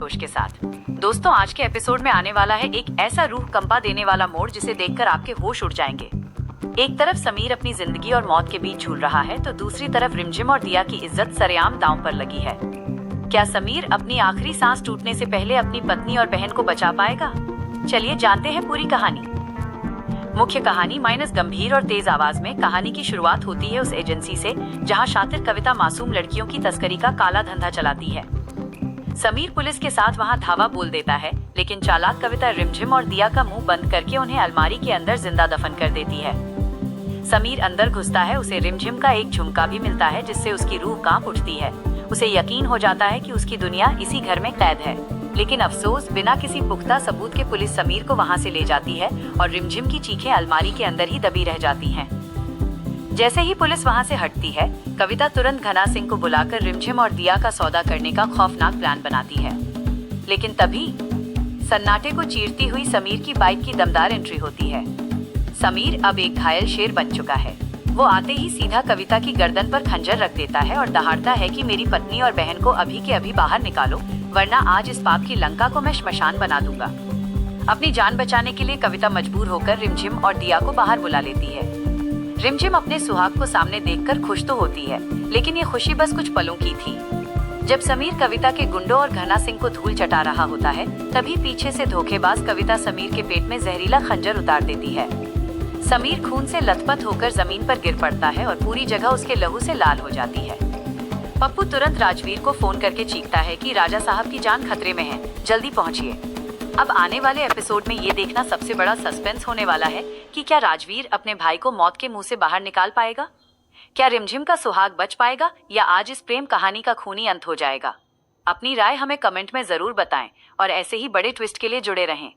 संतोष के साथ। दोस्तों, आज के एपिसोड में आने वाला है एक ऐसा रूह कंपा देने वाला मोड़ जिसे देखकर आपके होश उड़ जाएंगे। एक तरफ समीर अपनी जिंदगी और मौत के बीच झूल रहा है तो दूसरी तरफ रिमझिम और दिया की इज्जत सरेआम दांव पर लगी है। क्या समीर अपनी आखिरी सांस टूटने से पहले अपनी पत्नी और बहन को बचा पाएगा? चलिए जानते हैं पूरी कहानी। मुख्य कहानी माइनस गंभीर और तेज आवाज में। कहानी की शुरुआत होती है उस एजेंसी से जहां शातिर कविता मासूम लड़कियों की तस्करी का काला धंधा चलाती है। समीर पुलिस के साथ वहां धावा बोल देता है, लेकिन चालाक कविता रिमझिम और दिया का मुंह बंद करके उन्हें अलमारी के अंदर जिंदा दफन कर देती है। समीर अंदर घुसता है, उसे रिमझिम का एक झुमका भी मिलता है जिससे उसकी रूह कांप उठती है। उसे यकीन हो जाता है कि उसकी दुनिया इसी घर में कैद है, लेकिन अफसोस बिना किसी पुख्ता सबूत के पुलिस समीर को वहां से ले जाती है और रिमझिम की चीखें अलमारी के अंदर ही दबी रह जाती हैं। जैसे ही पुलिस वहां से हटती है, कविता तुरंत घना सिंह को बुलाकर रिमझिम और दिया का सौदा करने का खौफनाक प्लान बनाती है। लेकिन तभी सन्नाटे को चीरती हुई समीर की बाइक की दमदार एंट्री होती है। समीर अब एक घायल शेर बन चुका है। वो आते ही सीधा कविता की गर्दन पर खंजर रख देता है और दहाड़ता है कि मेरी पत्नी और बहन को अभी के अभी बाहर निकालो, वरना आज इस पाप की लंका को मैं श्मशान बना दूंगा। अपनी जान बचाने के लिए कविता मजबूर होकर रिमझिम और दिया को बाहर बुला लेती है। रिमझिम अपने सुहाग को सामने देखकर खुश तो होती है, लेकिन ये खुशी बस कुछ पलों की थी। जब समीर कविता के गुंडों और घना सिंह को धूल चटा रहा होता है, तभी पीछे से धोखेबाज कविता समीर के पेट में जहरीला खंजर उतार देती है। समीर खून से लथपथ होकर जमीन पर गिर पड़ता है और पूरी जगह उसके लहू से लाल हो जाती है। पप्पू तुरंत राजवीर को फोन करके चीखता है कि राजा साहब की जान खतरे में है, जल्दी पहुंचिए। अब आने वाले एपिसोड में ये देखना सबसे बड़ा सस्पेंस होने वाला है कि क्या राजवीर अपने भाई को मौत के मुंह से बाहर निकाल पाएगा? क्या रिमझिम का सुहाग बच पाएगा या आज इस प्रेम कहानी का खूनी अंत हो जाएगा? अपनी राय हमें कमेंट में जरूर बताएं और ऐसे ही बड़े ट्विस्ट के लिए जुड़े रहें।